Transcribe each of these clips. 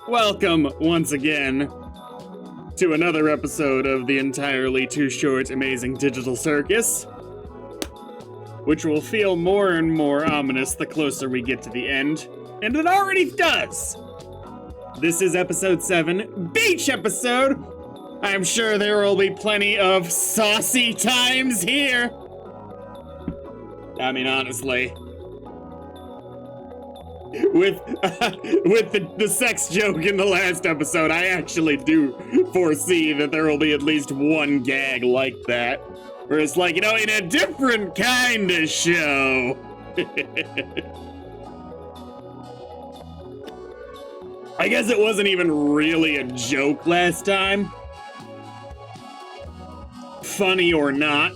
Welcome once again to another episode of the entirely too short Amazing Digital Circus, which will feel more and more ominous the closer we get to the end, and it already does! This is episode 7, Beach episode! I'm sure there will be plenty of saucy times here! I mean, honestly. With the sex joke in the last episode, I actually do foresee that there will be at least one gag like that. Where it's like, you know, in a different kind of show. I guess it wasn't even really a joke last time. Funny or not.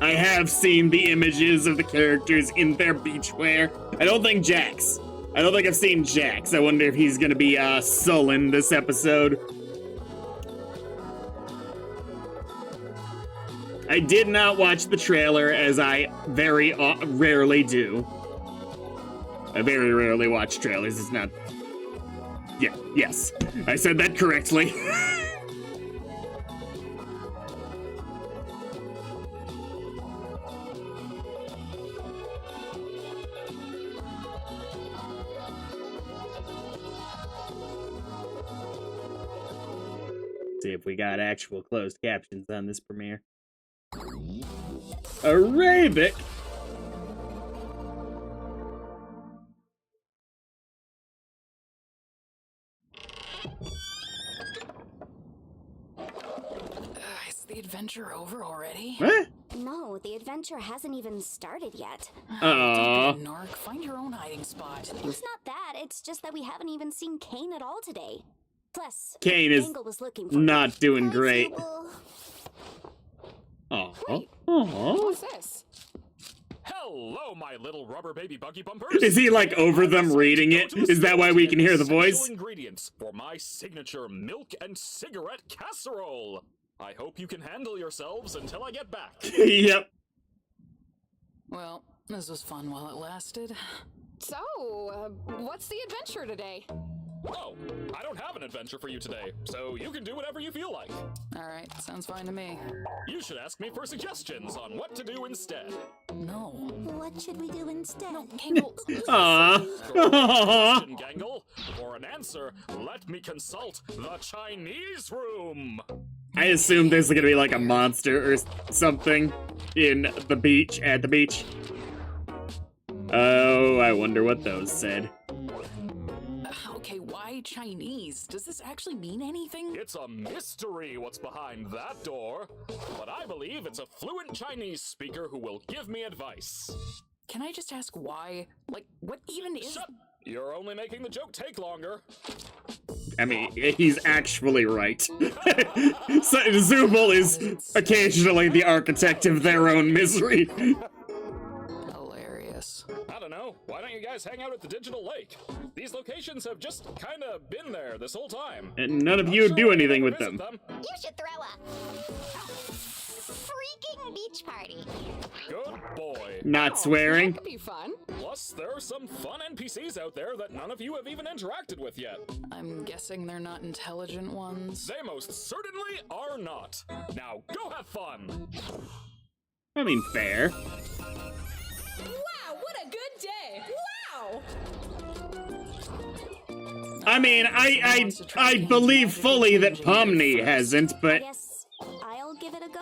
I have seen the images of the characters in their beachwear. I don't think I've seen Jax. I wonder if he's gonna be sullen this episode. I did not watch the trailer, as I very rarely do. I very rarely watch trailers. It's not... Yeah, yes. I said that correctly. See if we got actual closed captions on this premiere. Arabic! Is the adventure over already? What? No, the adventure hasn't even started yet. Aww. Nork, find your own hiding spot. It's not that, it's just that we haven't even seen Kane at all today. Plus, Kane is Angle was looking for not doing Hi, great. Sable. Aww. What's Aww. this? Hello, my little rubber baby buggy bumpers. Is he like over them reading it? Is that why we can hear the voice? Ingredients for my signature milk and cigarette casserole. I hope you can handle yourselves until I get back. Yep. Well, this was fun while it lasted. So, what's the adventure today? Oh, I don't have an adventure for you today, so you can do whatever you feel like. Alright, sounds fine to me. You should ask me for suggestions on what to do instead. No. What should we do instead? No, Kangle. Aww. Question, Gangle. For an answer, let me consult the Chinese room. I assume there's gonna be like a monster or something in the beach, at the beach. Oh, I wonder what those said. Okay, why Chinese? Does this actually mean anything? It's a mystery what's behind that door, but I believe it's a fluent Chinese speaker who will give me advice. Can I just ask why? Like, what even is... Shut! You're only making the joke take longer. I mean, he's actually right. So, Zubul is occasionally the architect of their own misery. Hilarious. I don't know. Why don't you guys hang out at the Digital Lake? These locations have just kind of been there this whole time. And none of you do anything with them. You should throw a freaking beach party. Good boy. Not swearing. That could be fun. Plus, there are some fun NPCs out there that none of you have even interacted with yet. I'm guessing they're not intelligent ones. They most certainly are not. Now, go have fun. I mean, fair. Wow, what a good day! Wow! I mean, I believe fully that Pomni hasn't, I but guess I'll give it a go.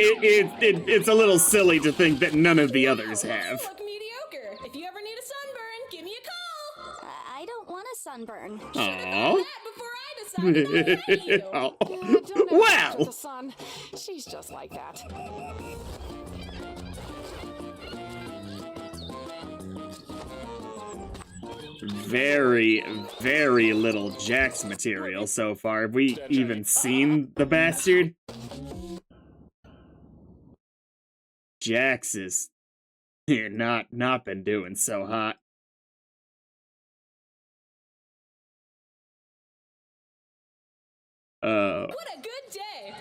it's a little silly to think that none of the others have. Look mediocre. If you ever need a sunburn, give me a call. I don't want a sunburn. Aww. Before I decided I hate you. Oh. Don't ever Well. touch the sun. She's just like that. Very, very little Jax material so far. Have we even seen the bastard? Jax is not been doing so hot. What a good day!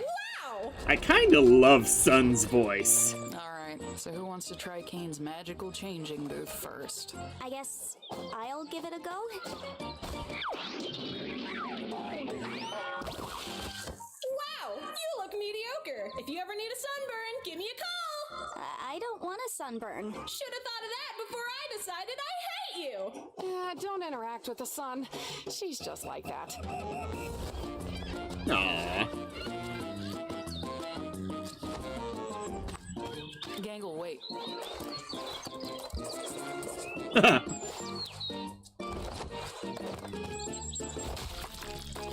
Wow! I kind of love Sun's voice. Alright, so who wants to try Kane's magical changing booth first? I guess I'll give it a go. Wow! You look mediocre! If you ever need a sunburn, give me a call! I don't want a sunburn. Should have thought of that before I decided I hate you! Don't interact with the sun. She's just like that. Aww. Gangle, wait.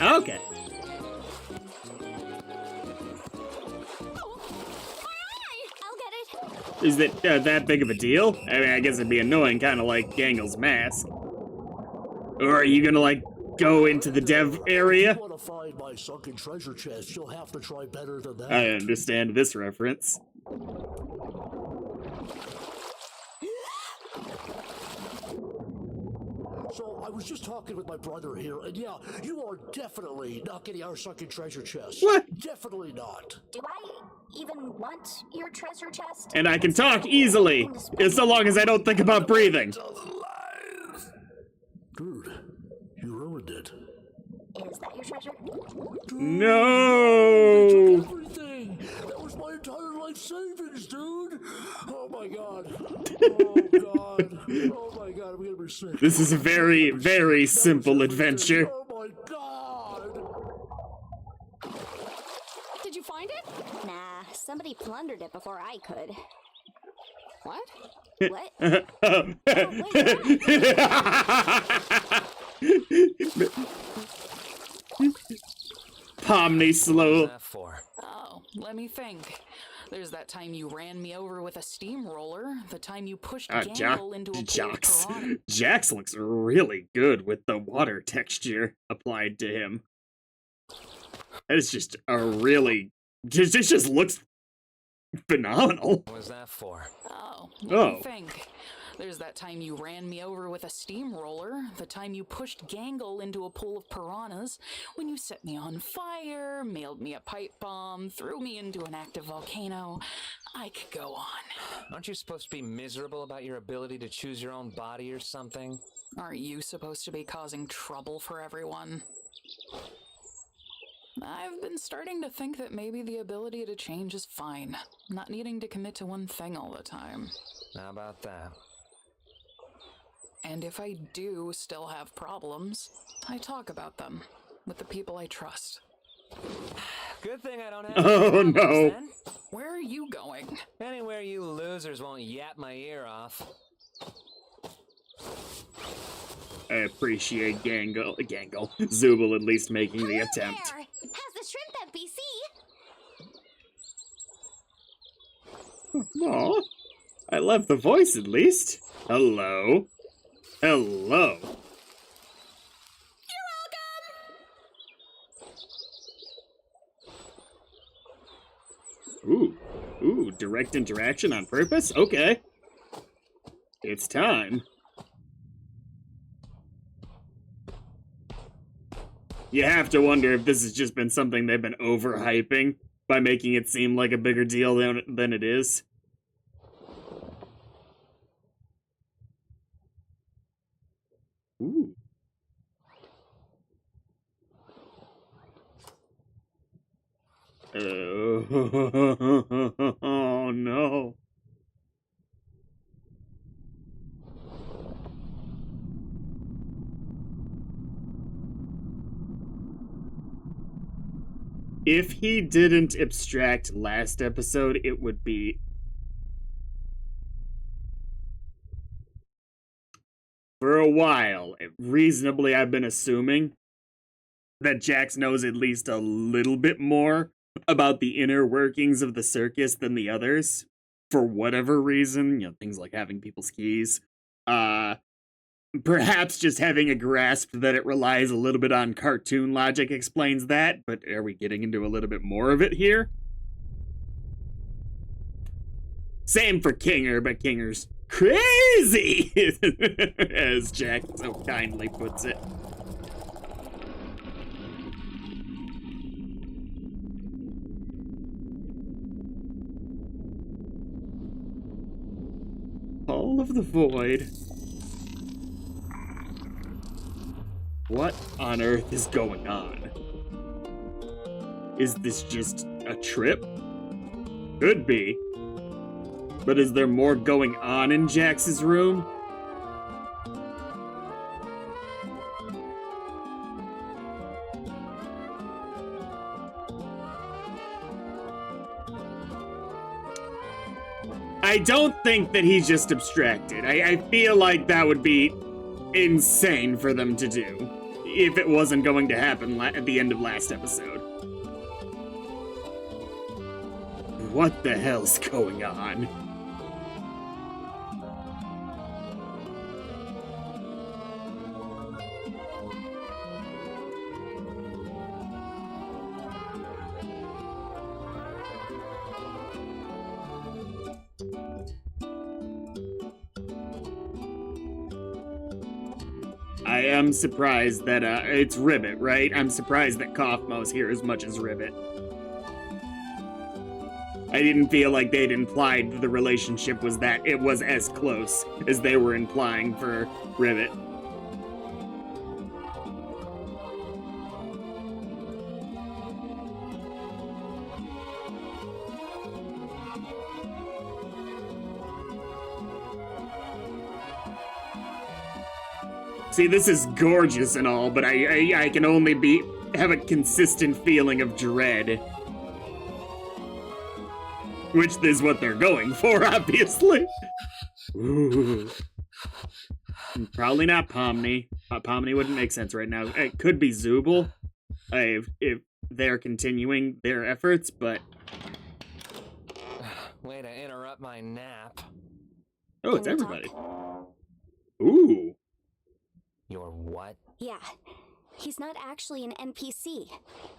Okay. I'll get it. Is it that big of a deal? I mean, I guess it'd be annoying, kind of like Gangle's mask. Or are you gonna, like, go into the dev area? If you want to find my sunken treasure chest, you'll have to try better than that. I understand this reference. So, I was just talking with my brother here, and yeah, you are definitely not getting our sunken treasure chest. What? Definitely not. Do I even want your treasure chest? And I can talk easily, so long as I don't think about breathing. Dude, you ruined it. Is that your treasure? No! Everything! That was my entire life savings, dude! Oh my god. Oh god. Oh my god, I'm gonna be sick. This is a very, very simple adventure. Oh my god! Did you find it? Nah, somebody plundered it before I could. What? What? Pomni slow. That for? Oh, let me think. There's that time you ran me over with a steamroller, the time you pushed Gangle into a pool of Jax. piranha. Jax looks really good with the water texture applied to him. That is just a really... This just looks phenomenal. What was that for? Oh, Oh. let me think. There's that time you ran me over with a steamroller, the time you pushed Gangle into a pool of piranhas, when you set me on fire, mailed me a pipe bomb, threw me into an active volcano. I could go on. Aren't you supposed to be miserable about your ability to choose your own body or something? Are you supposed to be causing trouble for everyone? I've been starting to think that maybe the ability to change is fine, not needing to commit to one thing all the time. How about that? And if I do still have problems, I talk about them with the people I trust. Good thing I don't have Oh, any problems, no. then. Where are you going? Anywhere you losers won't yap my ear off. I appreciate Gangle, Zubul at least making the attempt. There! How's the shrimp NPC? Aw, I love the voice at least. Hello. Hello. You're Ooh, welcome! ooh, direct interaction on purpose? Okay. It's time. You have to wonder if this has just been something they've been overhyping by making it seem like a bigger deal than it is. Ooh. Oh no. If he didn't abstract last episode, it would be... For a while, reasonably, I've been assuming that Jax knows at least a little bit more about the inner workings of the circus than the others. For whatever reason, you know, things like having people's keys. Perhaps just having a grasp that it relies a little bit on cartoon logic explains that, but are we getting into a little bit more of it here? Same for Kinger, but Kinger's crazy, as Jack so kindly puts it. Hall of the Void. What on earth is going on? Is this just a trip? Could be. But is there more going on in Jax's room? I don't think that he's just abstracted. I feel like that would be insane for them to do if it wasn't going to happen at the end of last episode. What the hell's going on? I am surprised that, it's Ribbit, right? I'm surprised that Kaufmo's here as much as Ribbit. I didn't feel like they'd implied that the relationship was that it was as close as they were implying for Ribbit. See, this is gorgeous and all, but I can only have a consistent feeling of dread. Which is what they're going for, obviously. Ooh. Probably not Pomni. Pomni wouldn't make sense right now. It could be Zooble, if they're continuing their efforts, but... Way to interrupt my nap. Oh, it's everybody. Ooh. Your what? Yeah, he's not actually an NPC.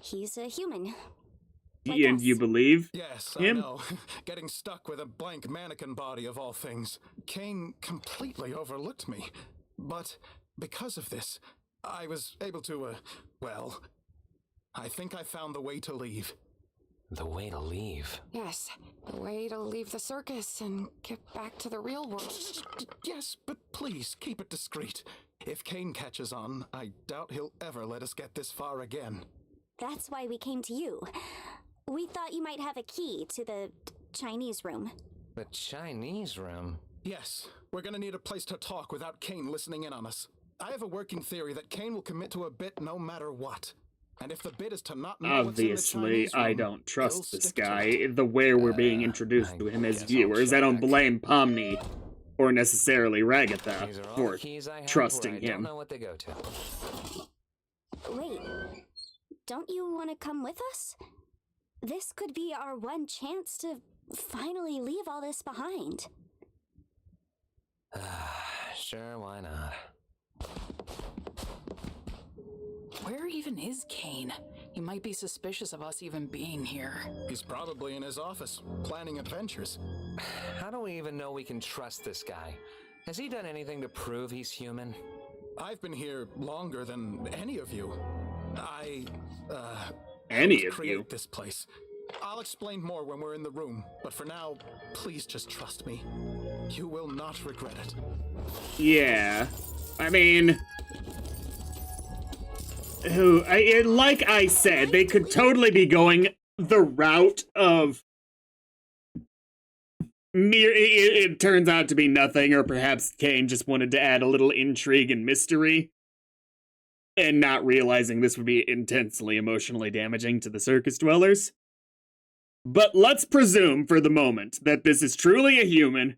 He's a human. And you believe Yes, him? I know. Getting stuck with a blank mannequin body of all things. Kane completely overlooked me. But because of this, I was able to, well, I think I found the way to leave. The way to leave? Yes, the way to leave the circus and get back to the real world. Yes, but please keep it discreet. If Kane catches on, I doubt he'll ever let us get this far again. That's why we came to you. We thought you might have a key to the Chinese room. The Chinese room? Yes, we're gonna need a place to talk without Kane listening in on us. I have a working theory that Kane will commit to a bit no matter what. And if the bit is to not know what's in the Obviously, Chinese room, I don't trust he'll this stick to guy. it. The way we're being introduced to him as guess I'll viewers, I don't check. blame Pomni or necessarily Ragatha These are all for the keys I have trusting where I him. don't know what they go to. Wait, don't you want to come with us? This could be our one chance to finally leave all this behind. Sure, why not? Where even is Kane? He might be suspicious of us even being here. He's probably in his office, planning adventures. How do we even know we can trust this guy? Has he done anything to prove he's human? I've been here longer than any of you. Any of create you. this place. I'll explain more when we're in the room, but for now, please just trust me. You will not regret it. Yeah. I mean... like I said, they could totally be going the route of... It turns out to be nothing, or perhaps Kane just wanted to add a little intrigue and mystery. And not realizing this would be intensely emotionally damaging to the circus dwellers. But let's presume for the moment that this is truly a human,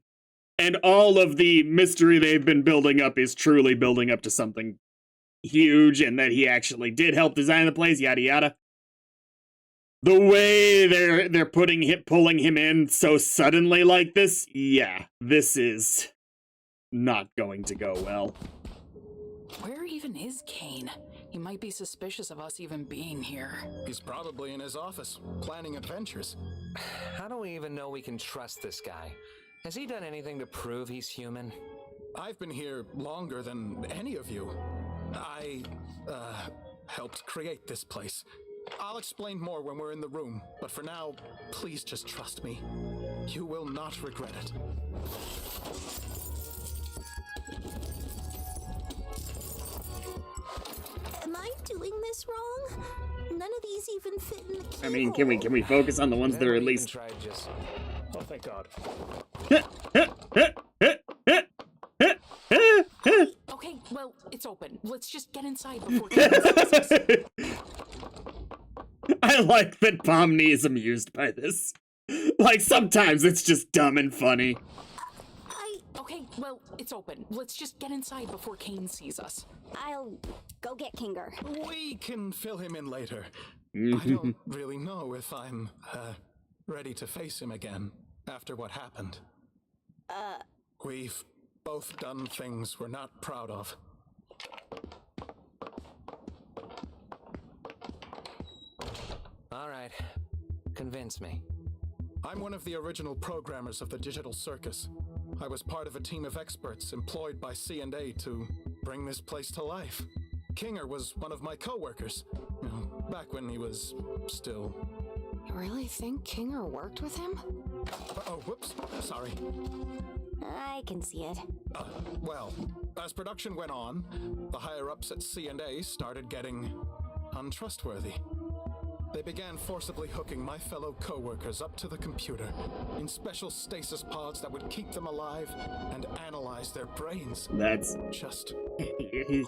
and all of the mystery they've been building up is truly building up to something huge, and that he actually did help design the place, yada yada. The way they're pulling him in so suddenly like this, yeah, this is not going to go well. Where even is Kane? He might be suspicious of us even being here. He's probably in his office, planning adventures. How do we even know we can trust this guy? Has he done anything to prove he's human? I've been here longer than any of you. I, helped create this place. I'll explain more when we're in the room, but for now, please just trust me. You will not regret it. Am I doing this wrong? None of these even fit in the keyhole. I mean, can we focus on the ones that are at least... Try just... Oh, thank God. Okay, well, it's open. Let's just get inside before Kane sees us. I like that Pomni is amused by this. Like, sometimes it's just dumb and funny. Okay, well, it's open. Let's just get inside before Kane sees us. I'll go get Kinger. We can fill him in later. I don't really know if I'm, ready to face him again after what happened. We've both done things we're not proud of. All right. Convince me. I'm one of the original programmers of the digital circus. I was part of a team of experts employed by C&A to bring this place to life. Kinger was one of my co-workers, back when he was still... You really think Kinger worked with him? Oh, whoops, sorry. I can see it. Well, as production went on, the higher-ups at C&A started getting untrustworthy. They began forcibly hooking my fellow co-workers up to the computer in special stasis pods that would keep them alive and analyze their brains. That's just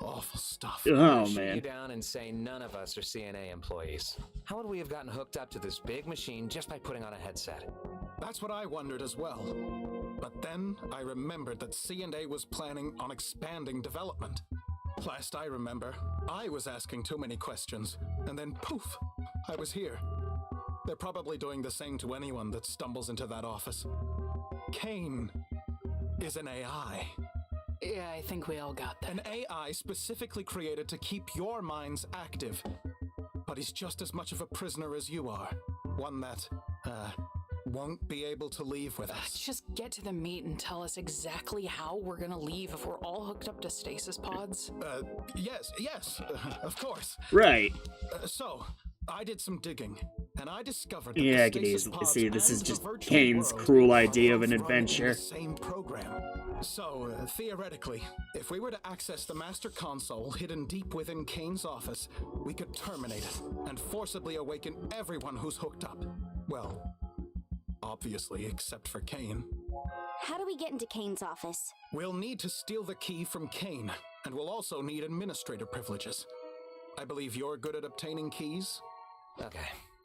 awful stuff. Oh, Shoot man. you down and say none of us are CNA employees. How would we have gotten hooked up to this big machine just by putting on a headset? That's what I wondered as well. But then I remembered that C&A was planning on expanding development. Last I remember, I was asking too many questions, and then poof, I was here. They're probably doing the same to anyone that stumbles into that office. Kane is an AI. Yeah, I think we all got that. An AI specifically created to keep your minds active. But he's just as much of a prisoner as you are. One that, won't be able to leave with Let's us. just get to the meat and tell us exactly how we're gonna leave if we're all hooked up to stasis pods. Yes, of course. Right. So, I did some digging, and I discovered that Yeah, I the can stasis easily pods see this and is the just virtual Kane's world cruel are idea of an both running in adventure. the same program. So, theoretically, if we were to access the master console hidden deep within Kane's office, we could terminate it and forcibly awaken everyone who's hooked up. Well, obviously, except for Kane. How do we get into Kane's office? We'll need to steal the key from Kane, and we'll also need administrator privileges. I believe you're good at obtaining keys? Okay.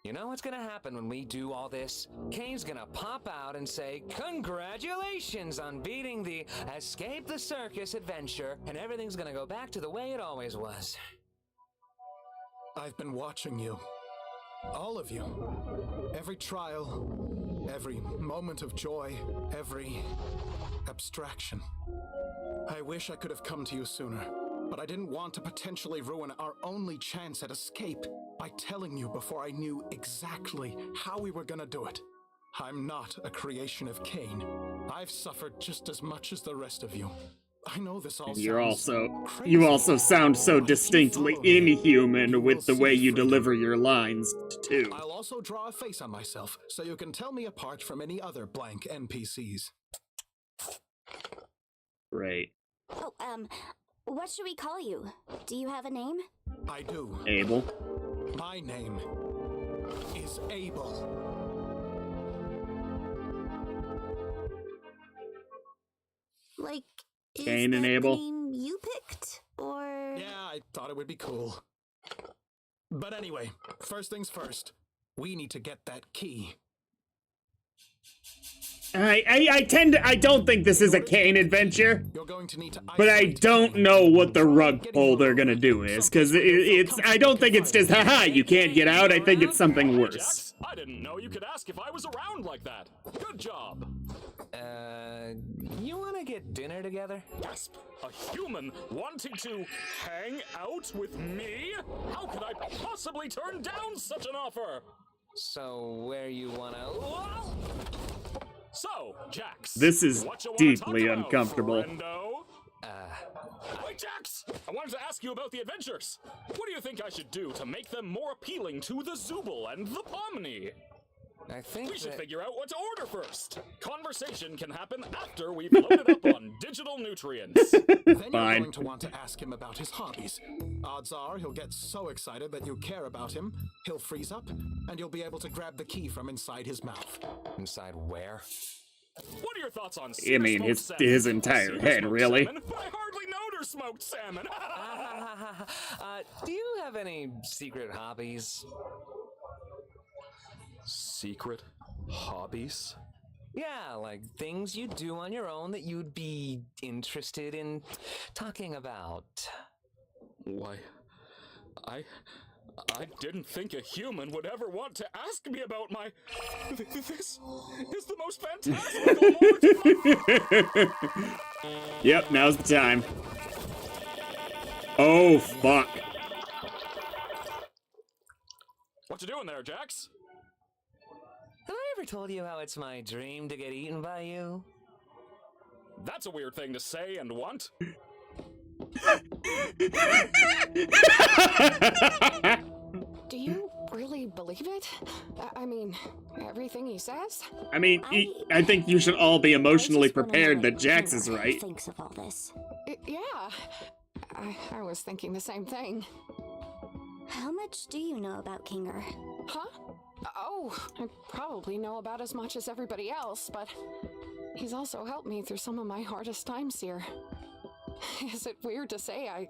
You know what's gonna happen when we do all this? Kane's gonna pop out and say, "Congratulations on beating the Escape the Circus adventure," and everything's gonna go back to the way it always was. I've been watching you. All of you. Every trial, every moment of joy, every abstraction. I wish I could have come to you sooner, but I didn't want to potentially ruin our only chance at escape by telling you before I knew exactly how we were gonna do it. I'm not a creation of Kane. I've suffered just as much as the rest of you. I know this all You're sounds also, crazy, you also sound so but if you distinctly follow me, inhuman you with will the way see you freedom. deliver your lines, too. I'll also draw a face on myself, so you can tell me apart from any other blank NPCs. Right. Oh, what should we call you? Do you have a name? I do. Abel. My name is Abel. Like, is Cain and that Abel? the name you picked? Or... Yeah, I thought it would be cool. But anyway, first things first, we need to get that key. I don't think this is a Kane adventure, You're going to need to but I isolate don't Kane. know what the Try rug getting pull him they're out. gonna do is, because I don't think it's just, haha, you can't get out. I think it's something Hey, worse. Jax, I didn't know you could ask if I was around like that. Good job. You wanna get dinner together? Gasp! A human wanting to hang out with me? How could I possibly turn down such an offer? So, where you wanna... Whoa! So, Jax. This is what you wanna deeply talk about, uncomfortable. friendo? Wait, Jax! I wanted to ask you about the adventures. What do you think I should do to make them more appealing to the Zooble and the Pomni? I think We should that... figure out what to order first. Conversation can happen after we've loaded up on digital nutrients. Then you're Fine. going to want to ask him about his hobbies. Odds are he'll get so excited that you care about him, he'll freeze up, and you'll be able to grab the key from inside his mouth. Inside where? What are your thoughts on I mean, his entire head, really. Salmon? But I hardly knowed her smoked salmon. Do you have any secret hobbies? Secret hobbies? Yeah, like things you do on your own that you'd be interested in talking about. Why, I didn't think a human would ever want to ask me about my... This is the most fantastical Yep, now's the time. Oh, fuck. What you doing there, Jax? Have I ever told you how it's my dream to get eaten by you? That's a weird thing to say and want. Do you really believe it? I mean, everything he says? I mean, I think you should all be emotionally I just wanna know prepared what that Jax is Kinger right. Thinks of all this. Yeah. I was thinking the same thing. How much do you know about Kinger? Huh? Oh, I probably know about as much as everybody else, but he's also helped me through some of my hardest times here. Is it weird to say I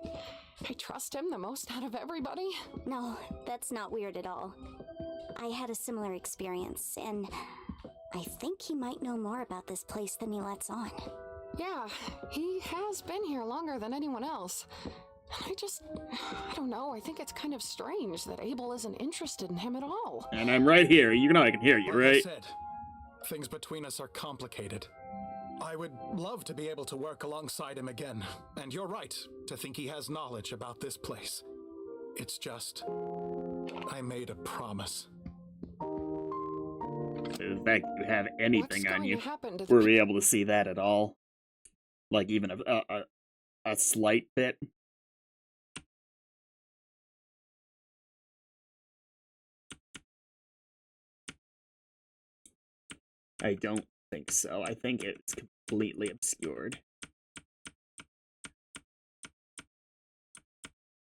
trust him the most out of everybody? No, that's not weird at all. I had a similar experience, and I think he might know more about this place than he lets on. Yeah, he has been here longer than anyone else. I don't know, I think it's kind of strange that Abel isn't interested in him at all. And I'm right here. You know I can hear you, Like I right? said, things between us are complicated. I would love to be able to work alongside him again, and you're right to think he has knowledge about this place. It's just, I made a promise. The fact you have What's anything on going you. to happen to the Were we able to see that at all? Like even a slight bit? I don't think so. I think it's completely obscured.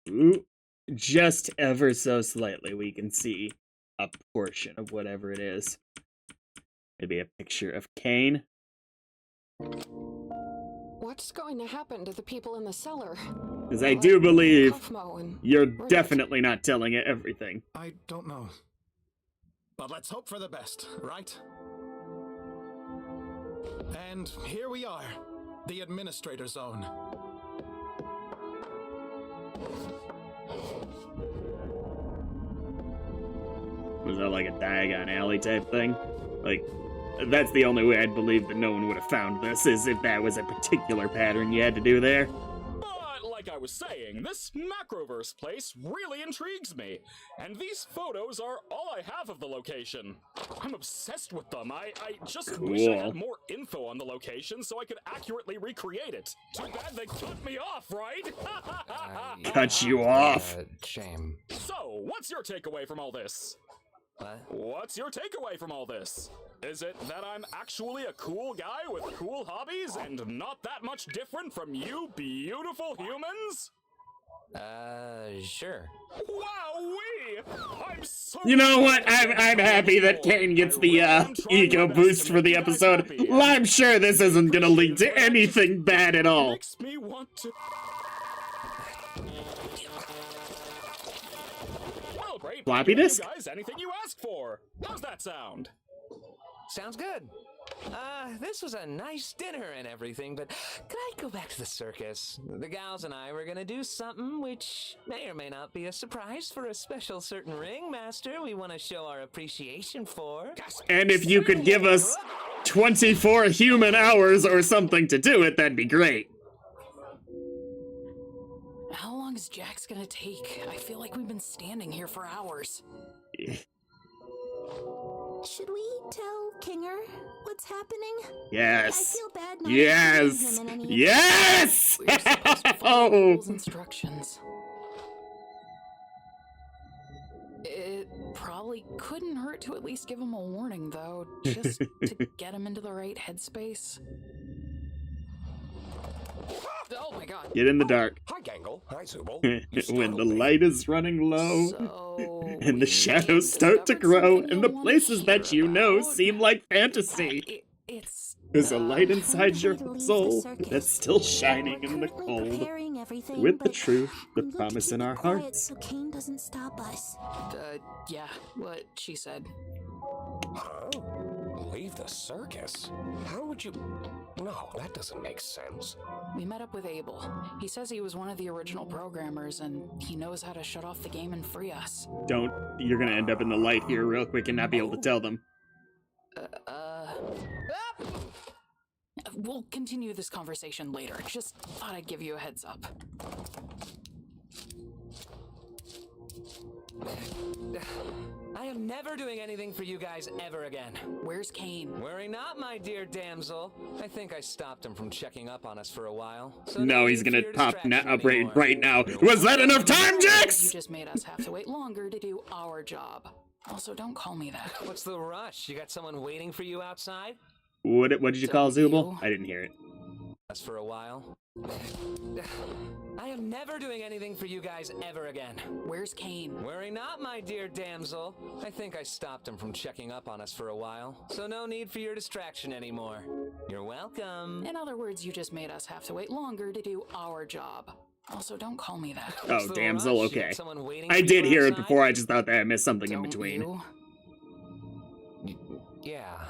Ooh, just ever so slightly we can see a portion of whatever it is. Maybe a picture of Kane. What's going to happen to the people in the cellar? Because I do believe Kufmo and you're Rivet. definitely not telling it everything. I don't know. But let's hope for the best, right? And here we are, the Administrator Zone. Was that like a Diagon Alley type thing? Like, that's the only way I'd believe that no one would have found this, is if that was a particular pattern you had to do there. But like I was saying, this Macroverse place really intrigues me. And these photos are all I have of the location. I'm obsessed with them. I just wish I Cool. had more info on the location so I could accurately recreate it. Too bad they cut me off, right? Cut you off. Shame. So, what's your takeaway from all this? What? What's your takeaway from all this? Is it that I'm actually a cool guy with cool hobbies and not that much different from you beautiful humans? Sure. Wowee! I'm so You know what? I'm happy that Kane gets the ego boost for the episode. I'm sure this isn't gonna lead to anything bad at all. Makes me want to. Well, great. Floppy I'll give disk? you guys anything you ask for. How's that sound? Sounds good. This was a nice dinner and everything, but could I go back to the circus? The gals and I were gonna do something which may or may not be a surprise for a special certain ringmaster we want to show our appreciation for. And if you could give us 24 human hours or something to do it, that'd be great. How long is Jax gonna take? I feel like we've been standing here for hours. Should we tell Kinger what's happening? Yes. I feel bad not Yes. including him in any Yes. We're supposed to follow Rules instructions. It probably couldn't hurt to at least give him a warning, though, just to get him into the right headspace. Oh my god. Get in the dark. Hi, Gangle. Hi, Zubul. When the light is running low, So and the we shadows start to discovered grow, something and you'll the wanna places that hear you know about. seem like fantasy. It's There's a light inside your to leave the soul circus. that's still shining We're in the currently cold. preparing everything, With the but truth, the I'm going to promise keep in it our quiet hearts. so Kane doesn't stop us. yeah, what she said. Huh? Leave the circus? How would you... No, that doesn't make sense. We met up with Abel. He says he was one of the original programmers, and he knows how to shut off the game and free us. You're gonna end up in the light here real quick and not be able to tell them. We'll continue this conversation later. Just thought I'd give you a heads up. I am never doing anything for you guys ever again. Where's Kane? Worry not, my dear damsel. I think I stopped him from checking up on us for a while. So No, he's need gonna for your pop distraction up anymore. right now. Was that enough time, You Jax? just made us have to wait longer to do our job. Also, don't call me that. What's the rush? You got someone waiting for you outside? What did you call Don't Zubul? you? I didn't hear it. Us for a while. I am never doing anything for you guys ever again. Where's Kane? Worry not, my dear damsel. I think I stopped him from checking up on us for a while. So no need for your distraction anymore. You're welcome. In other words, you just made us have to wait longer to do our job. Also, don't call me that. What's Oh, the damsel, rush? You got okay. someone waiting I for did you hear it outside? before, I just thought that I missed something in Don't between. you? Yeah.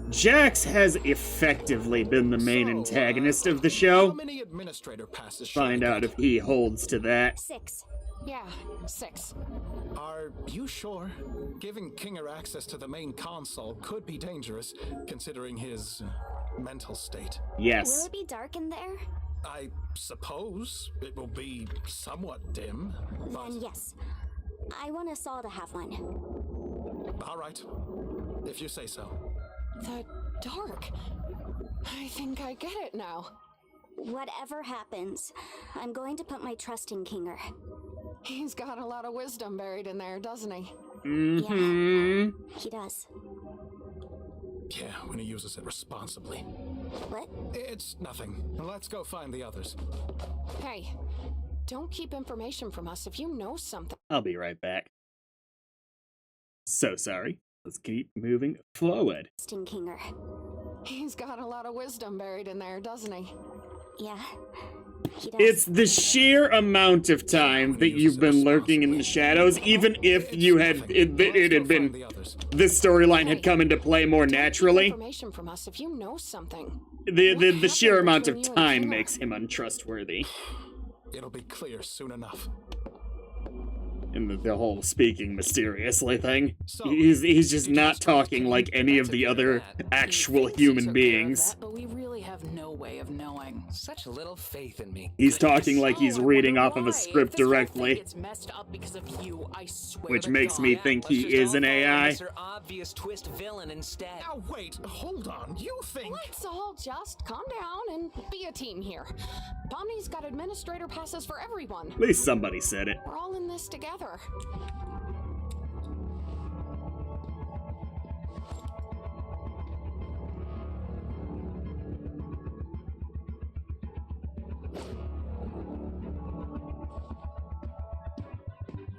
Jax has effectively been the main So, antagonist of the How show. many administrator passes should I Find out get? if he holds to that. 6. Yeah, 6. Are you sure? Giving Kinger access to the main console could be dangerous, considering his mental state. Will Yes. it be dark in there? I suppose it will be somewhat dim, but Then yes. I want us all to have one. all right, if you say so. The dark. I think I get it now. Whatever happens, I'm going to put my trust in Kinger. He's got a lot of wisdom buried in there, doesn't he? Mm-hmm. He does. Yeah, when he uses it responsibly. What? It's nothing. Let's go find the others. Hey, don't keep information from us if you know something. I'll be right back. So sorry. Let's keep moving forward. Trust in Kinger. He's got a lot of wisdom buried in there, doesn't he? Yeah. He does. It's the sheer amount of time that you've been lurking in the shadows, even if you had it had been this storyline had come into play more Don't keep naturally. information from us if you know something. The sheer happened amount of between you and time Kinger? makes him untrustworthy. It'll be clear soon enough. And the whole speaking mysteriously thing. So, He's just did you not speak to talking Kane? like any of the other actual human beings. But we really have no way of knowing. Such little faith in me. He's talking like he's Oh, I reading wonder off of why. a script If this whole thing directly, gets messed up because of you, I swear which to makes God. me Yeah, think let's he just is all an follow AI. Mr. Obvious twist villain instead. Now wait, hold on. You think? Let's all just calm down and be a team here. Pomni's got administrator passes for everyone. At least somebody said it. We're all in this together.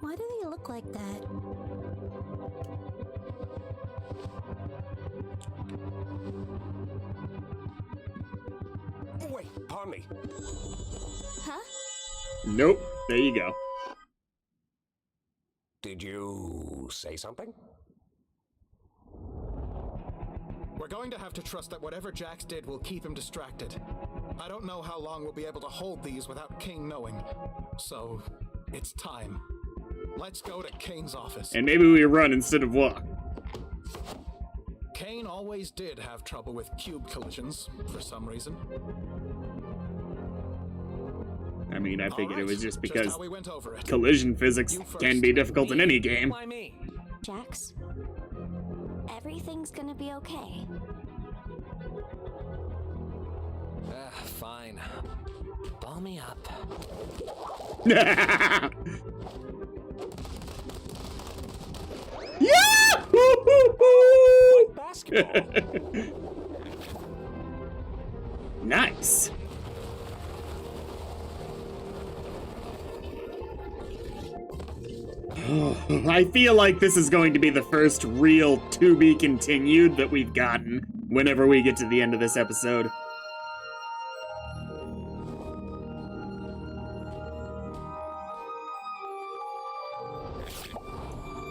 Why do they look like that? Oh, wait, pardon me. Huh? Nope. There you go. Did you say something? We're going to have to trust that whatever Jax did will keep him distracted. I don't know how long we'll be able to hold these without Kane knowing. So, it's time. Let's go to Kane's office. And maybe we run instead of walk. Kane always did have trouble with cube collisions, for some reason. I mean, I figured it was just because how we went over it. collision physics can be difficult in any game. Why me? Jax, everything's gonna be okay. Fine. Ball me up. Yeah! Like basketball. Nice. I feel like this is going to be the first real to be continued that we've gotten whenever we get to the end of this episode.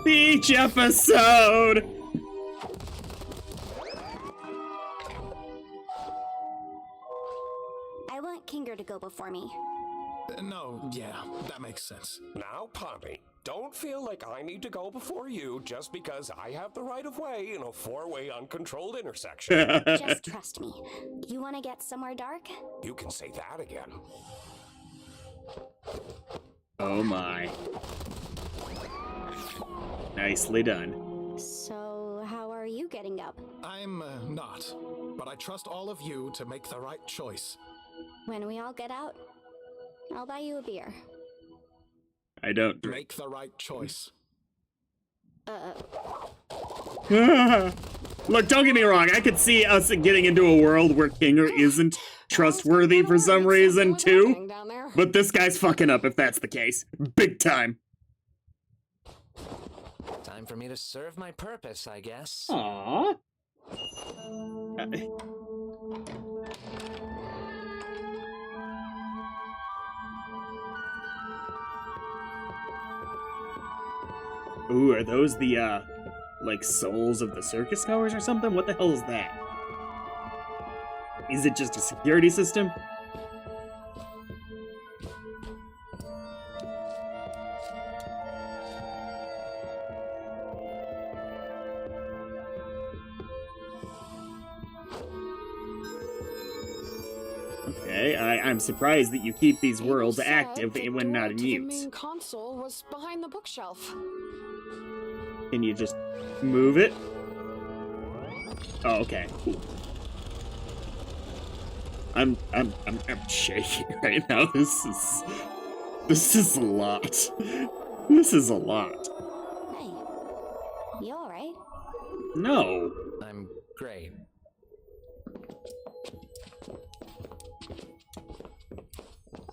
Beach episode! I want Kinger to go before me. No, yeah, that makes sense. Now, Poppy, don't feel like I need to go before you just because I have the right of way in a four-way uncontrolled intersection. Just trust me. You want to get somewhere dark? You can say that again. Oh my. Nicely done. So, how are you getting up? I'm not, but I trust all of you to make the right choice. When we all get out, I'll buy you a beer. I don't drink. Make the right choice. Look, don't get me wrong, I could see us getting into a world where Kinger isn't trustworthy for some reason, too. But this guy's fucking up if that's the case. Big time. Time for me to serve my purpose, I guess. Aww. Ooh, are those the, like, souls of the circus goers or something? What the hell is that? Is it just a security system? Okay, I'm surprised that you keep these worlds active when not in use. The main console was behind the bookshelf. Can you just move it? Oh, okay. Cool. I'm shaking right now. This is a lot. This is a lot. Hey, you alright? No. I'm great.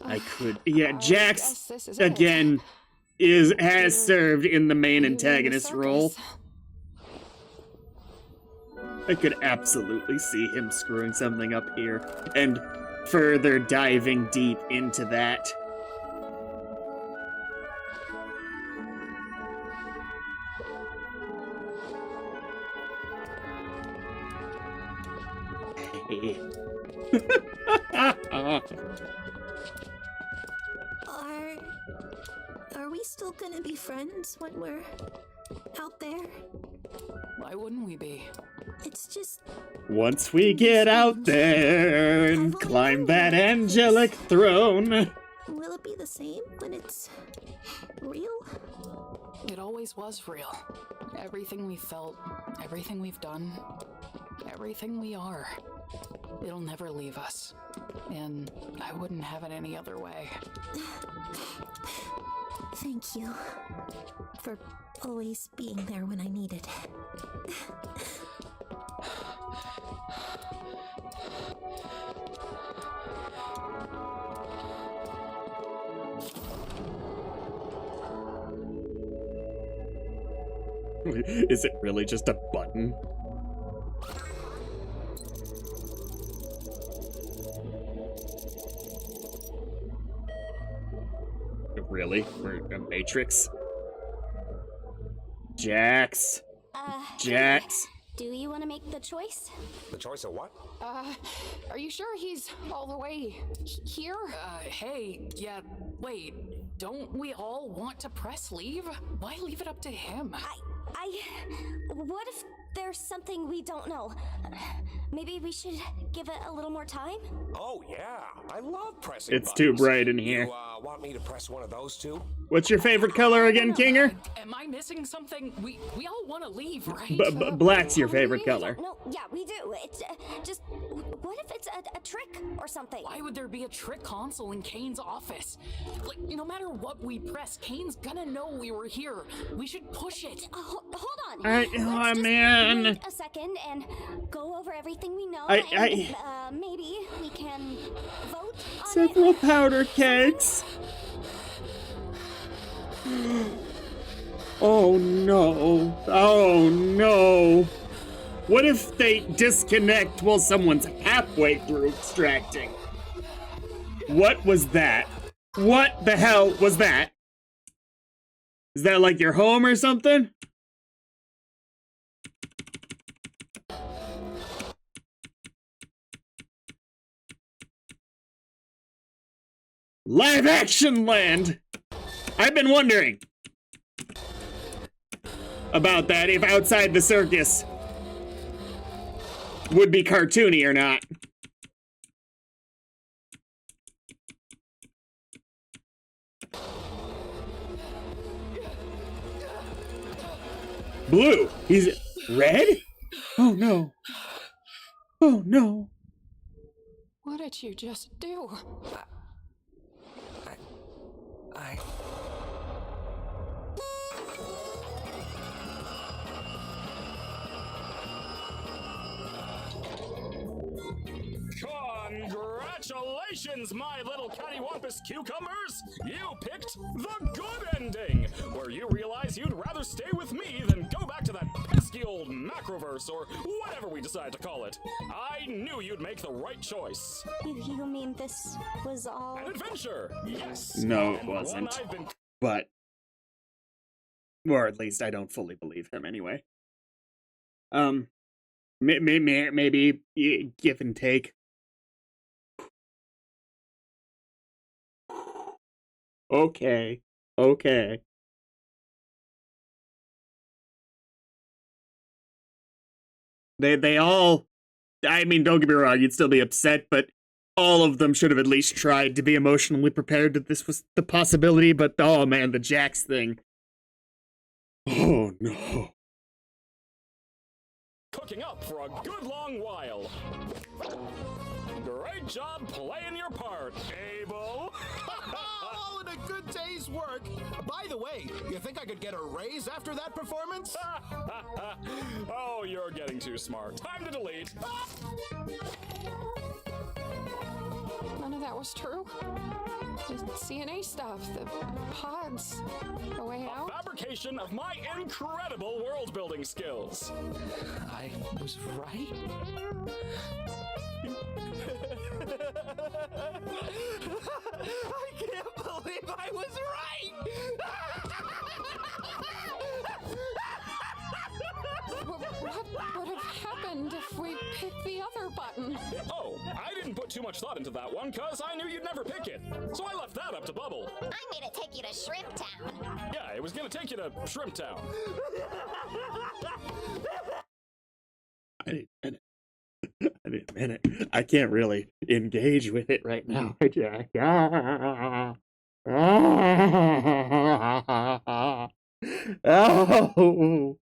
I could. Yeah, guess Jax this is it. again has served in the main antagonist role. I could absolutely see him screwing something up here and further diving deep into that. Are we still gonna be friends when we're out there? Why wouldn't we be? It's just... Once we get out there and climb that angelic throne. Will it be the same when it's real? It always was real. Everything we felt, everything we've done, everything we are. It'll never leave us. And I wouldn't have it any other way. Thank you for always being there when I needed. Is it really just a button? Really? For a Matrix? Jax. Jax. Do you want to make the choice? The choice of what? Are you sure he's all the way here? Hey, yeah, wait. Don't we all want to press leave? Why leave it up to him? What if there's something we don't know? Maybe we should give it a little more time? Oh, yeah. I love pressing It's too buttons. bright in here. You, want me to press one of those too? What's your favorite color again, Kinger? Am I missing something? We all want to leave, right? Black's your favorite color. No, yeah, we do. It's just, what if it's a trick or something? Why would there be a trick console in Kane's office? Like, no matter what we press, Kane's gonna know we were here. We should push it. Hold on. Oh, Let's just man. wait a second and go over everything we know. Maybe we can vote on Several powder kegs. Oh no. Oh no. What if they disconnect while someone's halfway through extracting? What was that? What the hell was that? Is that like your home or something? Live action land! I've been wondering about that, if outside the circus would be cartoony or not. Blue. He's red? Oh no. Oh no. What did you just do? Congratulations, my little cattywampus cucumbers! You picked the good ending, where you realize you'd rather stay with me than go back to that pesky old macroverse or whatever we decide to call it. I knew you'd make the right choice. You mean this was all An adventure, yes. No, it And one wasn't. I've been But, or at least I don't fully believe him anyway. Maybe give and take. Okay. They all, I mean, don't get me wrong, you'd still be upset, but all of them should have at least tried to be emotionally prepared that this was the possibility, but oh man, the Jax thing. Oh no. cooking up for a good long while. Great job playing your part, Abel. All in a good day's work. By the way, you think I could get a raise after that performance? Oh, you're getting too smart. Time to delete. None of that was true. The CNA stuff, the pods, the way out. Fabrication of my incredible world-building skills. I was right? I can't believe I was right! What would have happened if we picked the other button? Oh, I didn't put too much thought into that one, cause I knew you'd never pick it. So I left that up to Bubble. I made it take you to Shrimp Town. Yeah, it was gonna take you to Shrimp Town. I didn't mean it. I can't really engage with it right now. Oh.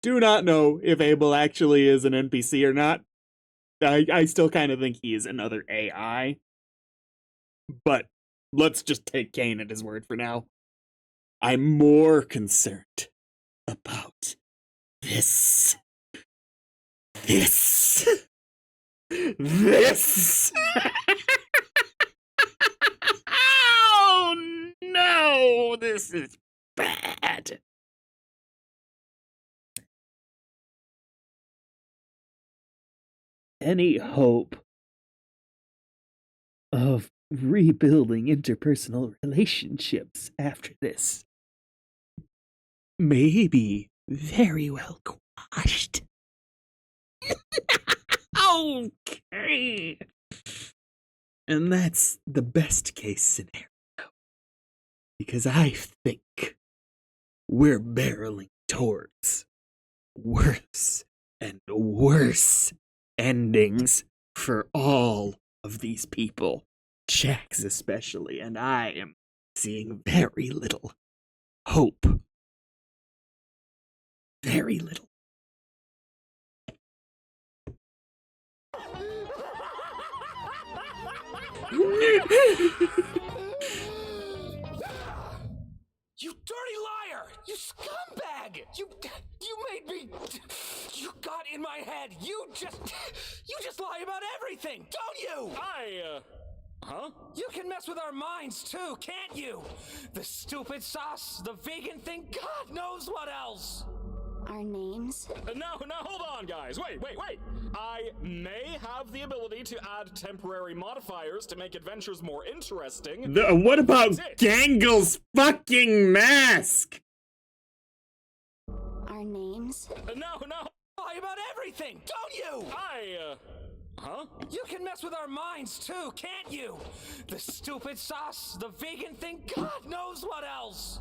Do not know if Abel actually is an NPC or not. I still kind of think he is another AI. But let's just take Kane at his word for now. I'm more concerned about this. This. Oh no, this is bad. Any hope of rebuilding interpersonal relationships after this may be very well quashed. Okay. And that's the best case scenario. Because I think we're barreling towards worse and worse endings for all of these people, Jax especially, and I am seeing very little hope. Very little. You dirty liar! You scumbag! You made me. You got in my head. You just lie about everything, don't you? Huh? You can mess with our minds too, can't you? The stupid sauce, the vegan thing, God knows what else. Our names? No, hold on, guys. Wait. I may have the ability to add temporary modifiers to make adventures more interesting. What about Gangle's fucking mask? Our names? No. Lie about everything, don't you? Huh? You can mess with our minds too, can't you? The stupid sauce, the vegan thing, God knows what else.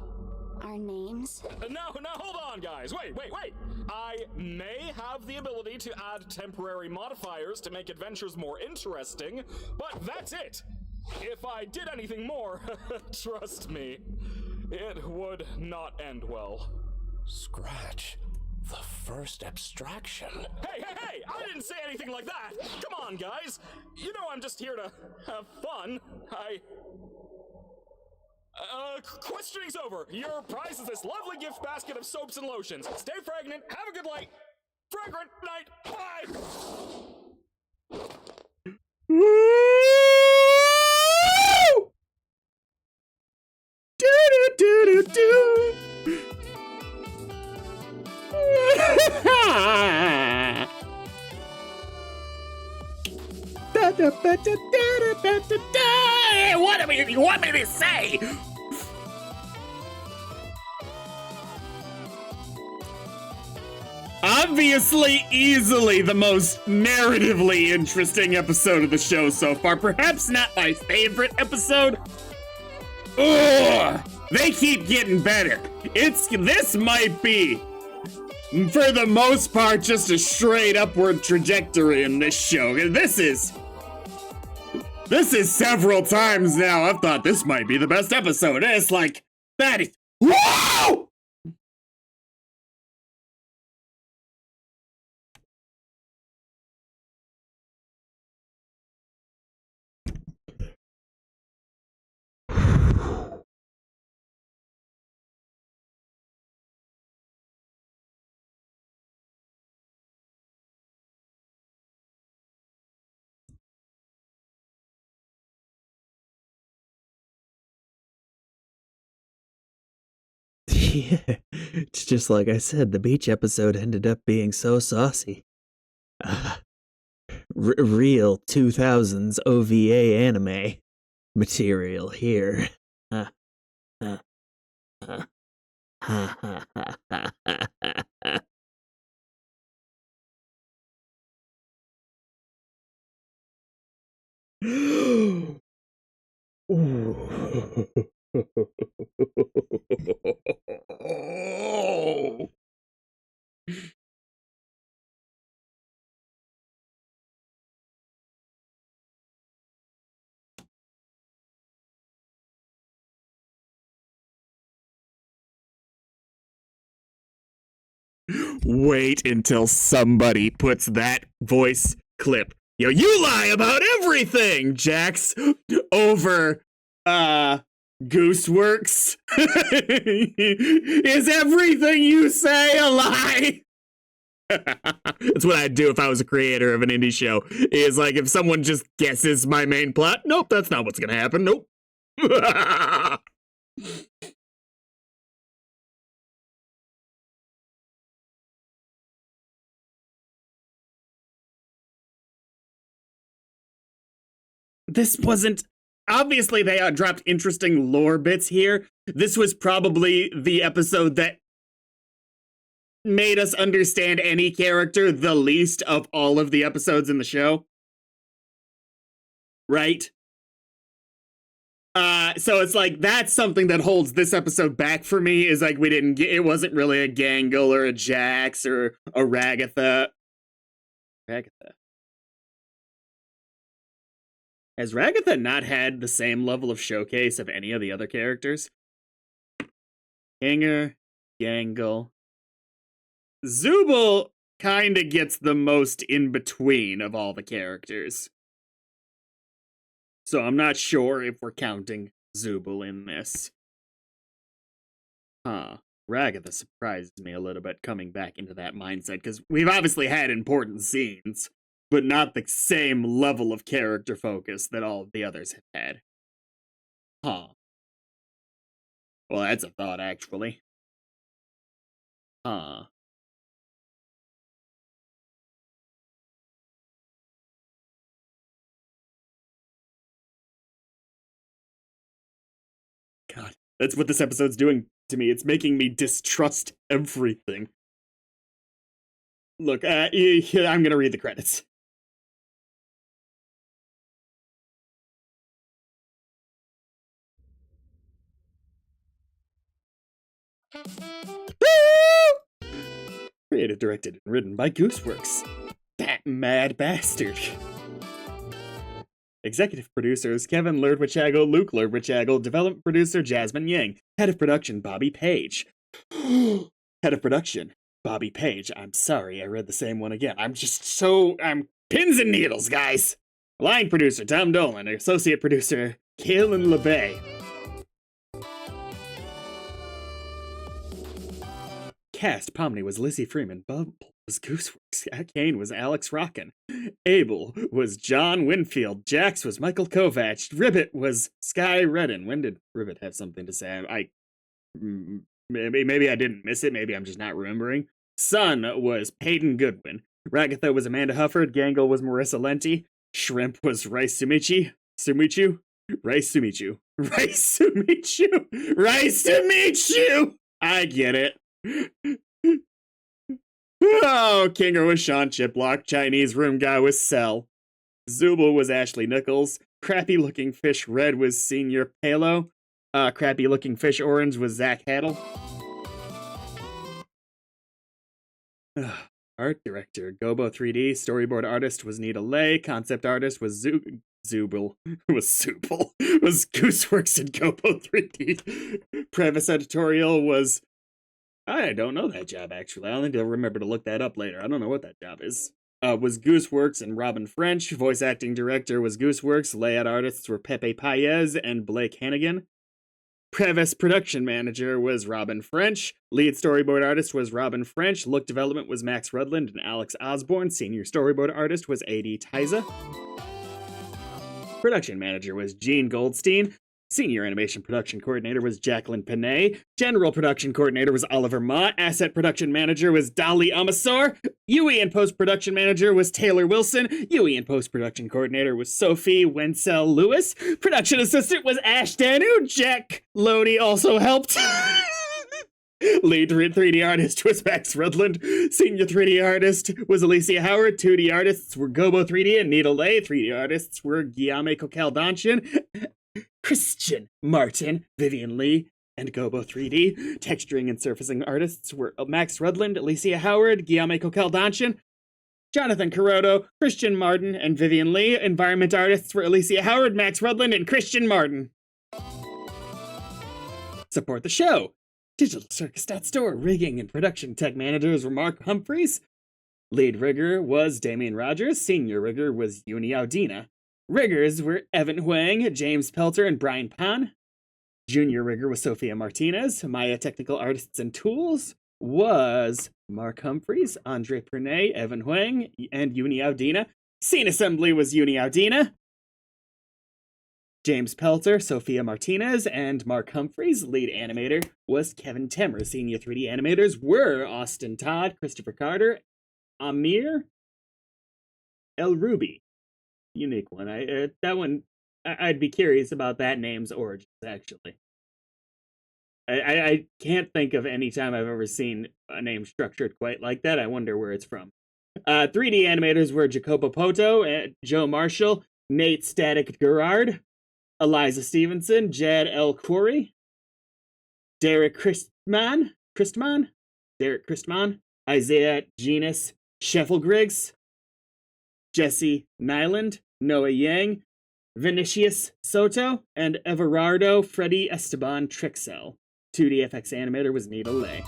Our names? No, hold on, guys. Wait. I may have the ability to add temporary modifiers to make adventures more interesting, but that's it. If I did anything more, trust me, it would not end well. Scratch the first abstraction. Hey! I didn't say anything like that! Come on, guys! You know I'm just here to have fun. Questioning's over. Your prize is this lovely gift basket of soaps and lotions. Stay fragrant, have a good night. Fragrant night, bye! Woo! Do-do-do-do-do. What do you want me to say? Obviously, easily the most narratively interesting episode of the show so far. Perhaps not my favorite episode. Ugh, they keep getting better. This might be, for the most part, just a straight upward trajectory in this show. This is several times now I've thought this might be the best episode. And it's like, that is, whoa! Yeah, it's just like I said, the beach episode ended up being so saucy. Real 2000s OVA anime material here. Wait until somebody puts that voice clip. Yo, you lie about everything, Jax, over, Gooseworks. Is everything you say a lie? That's what I'd do if I was a creator of an indie show. Is like if someone just guesses my main plot. Nope, that's not what's gonna happen. Nope. This wasn't obviously they dropped interesting lore bits here. This was probably the episode that made us understand any character the least of all of the episodes in the show. Right? So it's like, that's something that holds this episode back for me, is like, we didn't get, it wasn't really a Gangle or a Jax or a Ragatha. Ragatha. Has Ragatha not had the same level of showcase of any of the other characters? Hanger, Gangle. Zooble kinda gets the most in between of all the characters. So I'm not sure if we're counting Zooble in this. Huh. Ragatha surprised me a little bit coming back into that mindset, because we've obviously had important scenes, but not the same level of character focus that all of the others have had. Huh. Well, that's a thought, actually. Huh. God, that's what this episode's doing to me. It's making me distrust everything. Look, I'm gonna read the credits. Created, directed, and written by Gooseworks. That mad bastard. Executive producers Kevin Lerdwichago, Luke Lerdwichago, development producer Jasmine Yang, head of production Bobby Page. Head of production Bobby Page. I'm sorry, I read the same one again. I'm pins and needles, guys. Line producer Tom Dolan, associate producer Kaylin LeBay. Cast Pomni was Lizzie Freeman, Bumble was Gooseworks, Kane was Alex Rockin, Abel was John Winfield, Jax was Michael Kovac, Ribbit was Sky Redden. When did Ribbit have something to say? Maybe I didn't miss it, maybe I'm just not remembering. Sun was Peyton Goodwin, Ragatha was Amanda Hufford, Gangle was Marissa Lenti, Shrimp was Rice Sumichu, I get it. Oh, Kinger was Sean Chiplock, Chinese room guy was Cell. Zooble was Ashley Nichols, Crappy Looking Fish Red was Senior Palo, Crappy Looking Fish Orange was Zach Haddle. Art director Gobo 3D, storyboard artist was Nita Lay, concept artist was Zooble, was Gooseworks and Gobo 3D. Preface editorial was, I don't know that job, actually. I don't think I'll remember to look that up later. I don't know what that job is. Was Gooseworks and Robin French. Voice acting director was Gooseworks. Layout artists were Pepe Paez and Blake Hannigan. Preface production manager was Robin French. Lead storyboard artist was Robin French. Look development was Max Rudland and Alex Osborne. Senior storyboard artist was A.D. Tyza. Production manager was Gene Goldstein. Senior animation production coordinator was Jacqueline Panay. General production coordinator was Oliver Mott. Asset production manager was Dolly Amasor. UE and post-production manager was Taylor Wilson. UE and post-production coordinator was Sophie Wenzel Lewis. Production assistant was Ash Danu. Jack Loney also helped. Lead 3D artist was Max Rudland. Senior 3D artist was Alicia Howard. 2D artists were Gobo 3D and Nita Lay. 3D artists were Guillaume Coquel-Danchin, Christian Martin, Vivian Lee, and Gobo 3D. Texturing and surfacing artists were Max Rudland, Alicia Howard, Guillaume Coquel-Danchin, Jonathan Carotto, Christian Martin, and Vivian Lee. Environment artists were Alicia Howard, Max Rudland, and Christian Martin. Support the show. DigitalCircus.store rigging and production tech managers were Mark Humphreys. Lead rigger was Damian Rogers. Senior rigger was Uni Audina. Riggers were Evan Huang, James Pelter, and Brian Pan. Junior rigger was Sophia Martinez. Maya technical artists and tools was Mark Humphreys, Andre Pernay, Evan Huang, and Uni Audina. Scene assembly was Uni Audina. James Pelter, Sophia Martinez, and Mark Humphreys. Lead animator was Kevin Temmer. Senior 3D animators were Austin Todd, Christopher Carter, Amir El Ruby. Unique one. That one I'd be curious about that name's origins, actually. I can't think of any time I've ever seen a name structured quite like that. I wonder where it's from. 3D animators were Jacopo Poto, Joe Marshall, Nate Static Gerard, Eliza Stevenson, Jad L. Corey, Derek Christman, Isaiah Genus Scheffelgriggs, Jesse Nyland, Noah Yang, Vinicius Soto, and Everardo Freddy Esteban Trixel. 2D FX animator was Nita Lay.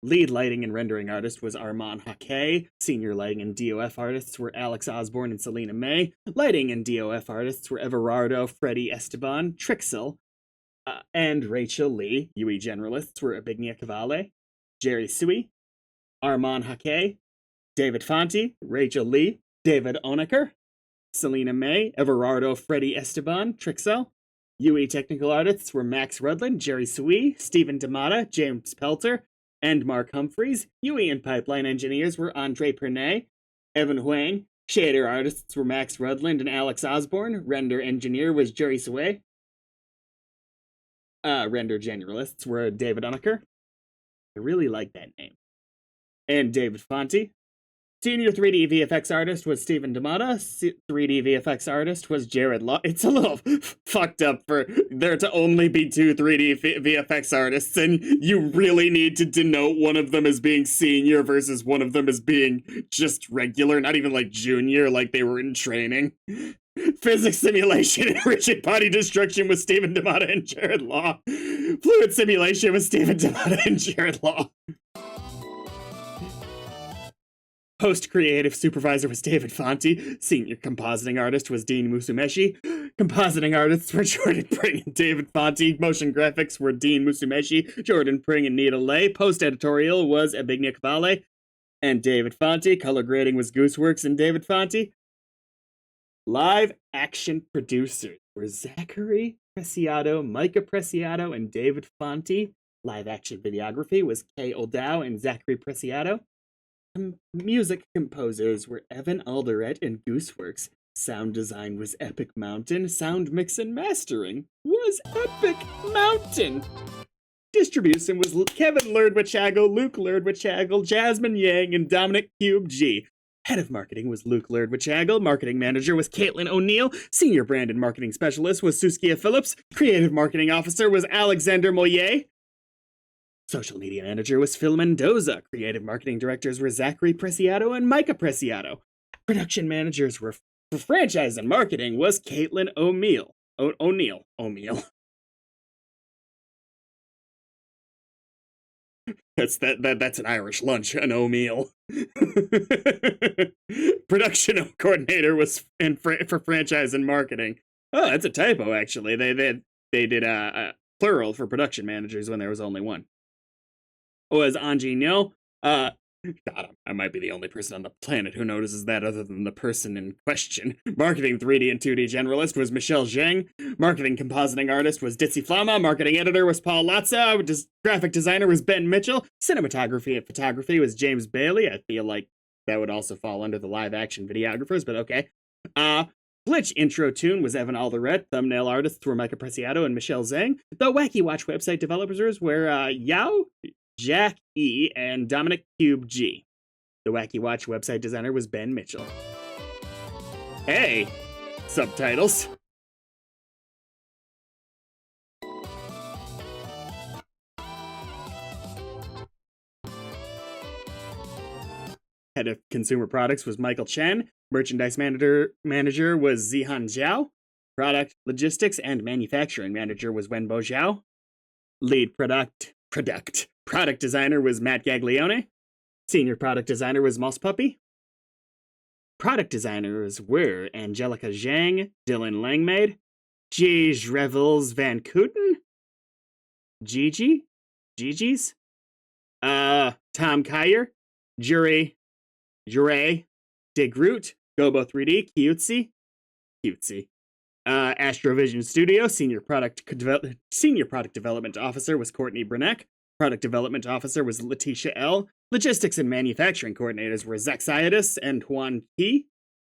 Lead lighting and rendering artist was Armand Hake. Senior lighting and DOF artists were Alex Osborne and Selena May. Lighting and DOF artists were Everardo Freddy Esteban Trixel and Rachel Lee. UE generalists were Abignia Cavale, Jerry Sui, Armand Hake, David Fonte, Rachel Lee, David Onaker, Selena May, Everardo Freddy Esteban Trixel. UE technical artists were Max Rudland, Jerry Sui, Stephen D'Amata, James Pelter, and Mark Humphreys. UE and pipeline engineers were Andre Pernay, Evan Huang. Shader artists were Max Rudland and Alex Osborne. Render engineer was Jerry Sui. Render generalists were David Unaker. I really like that name. And David Fonte. Senior 3D VFX artist was Stephen D'Amata. 3D VFX artist was Jared Law. It's a little fucked up for there to only be 2 3D VFX artists, and you really need to denote one of them as being senior versus one of them as being just regular, not even like junior, like they were in training. Physics simulation and rigid body destruction was Stephen D'Amata and Jared Law. Fluid simulation was Stephen D'Amata and Jared Law. Post-creative supervisor was David Fonte. Senior compositing artist was Dean Musumeshi. Compositing artists were Jordan Pring and David Fonte. Motion graphics were Dean Musumeshi, Jordan Pring, and Nita Lay. Post-editorial was Abignia Cavale and David Fonte. Color grading was Gooseworks and David Fonte. Live action producers were Zachary Preciado, Micah Preciado, and David Fonte. Live action videography was Kay Oldow and Zachary Preciado. Music composers were Evan Alderet and Gooseworks. Sound design was Epic Mountain. Sound mix and mastering was Epic Mountain. Distribution was Kevin Lerdwichagel, Luke Lerdwichagel, Jasmine Yang, and Dominic Cube G. Head of marketing was Luke Lerdwichagel. Marketing manager was Caitlin O'Neill. Senior brand and marketing specialist was Suskia Phillips. Creative marketing officer was Alexander Moyer. Social media manager was Phil Mendoza. Creative marketing directors were Zachary Preciado and Micah Preciado. Production managers were for franchise and marketing was Caitlin O'Neill. O'Neill. That's an Irish lunch, an O'Neill. Production coordinator was for franchise and marketing. Oh, that's a typo actually. They did a plural for production managers when there was only one. Was Anji No. God, I might be the only person on the planet who notices that other than the person in question. Marketing 3D and 2D generalist was Michelle Zhang. Marketing compositing artist was Ditzy Flama. Marketing editor was Paul Latza. Graphic designer was Ben Mitchell. Cinematography and photography was James Bailey. I feel like that would also fall under the live action videographers, but okay. Glitch intro tune was Evan Alderet. Thumbnail artists were Micah Preciado and Michelle Zhang. The Wacky Watch website developers were Yao, Jack E, and Dominic Cube G. The Wacky Watch website designer was Ben Mitchell. Hey! Subtitles. Head of consumer products was Michael Chen. Merchandise manager was Zihan Zhao. Product logistics and manufacturing manager was Wenbo Zhao. Lead product designer was Matt Gaglione. Senior product designer was Moss Puppy. Product designers were Angelica Zhang, Dylan Langmaid, Jige Revels Van Kooten, Gigi's, Tom Kyer, Jure, DeGroot, Gobo 3D, Cutesy. Astrovision Studio, Senior Product Development Officer was Courtney Bruneck. Product Development Officer was Letitia L. Logistics and Manufacturing Coordinators were Zaxiadis and Juan Key.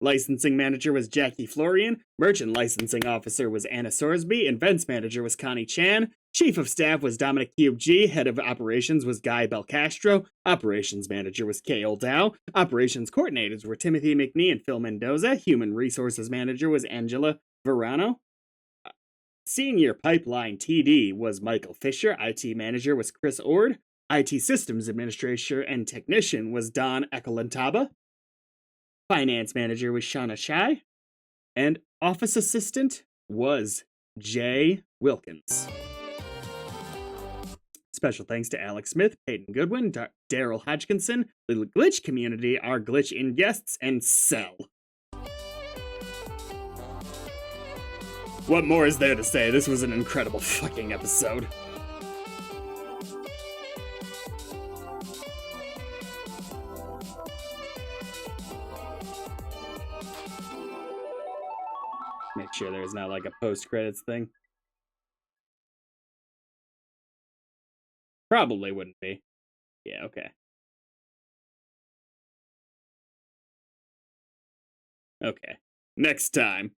Licensing manager was Jackie Florian. Merchant licensing officer was Anna Sorsby. Events manager was Connie Chan. Chief of staff was Dominic Cube G. Head of operations was Guy Belcastro. Operations manager was K.L. Dow. Operations coordinators were Timothy McNee and Phil Mendoza. Human resources manager was Angela Verano. Senior pipeline TD was Michael Fisher. IT manager was Chris Ord. IT systems administrator and technician was Don Ekalantaba. Finance manager was Shauna Shai. And office assistant was Jay Wilkins. Special thanks to Alex Smith, Peyton Goodwin, Daryl Hodgkinson, the Glitch community, our Glitch in guests, and Cell. What more is there to say? This was an incredible fucking episode. Make sure there's not like a post-credits thing. Probably wouldn't be. Yeah, okay. Okay. Next time.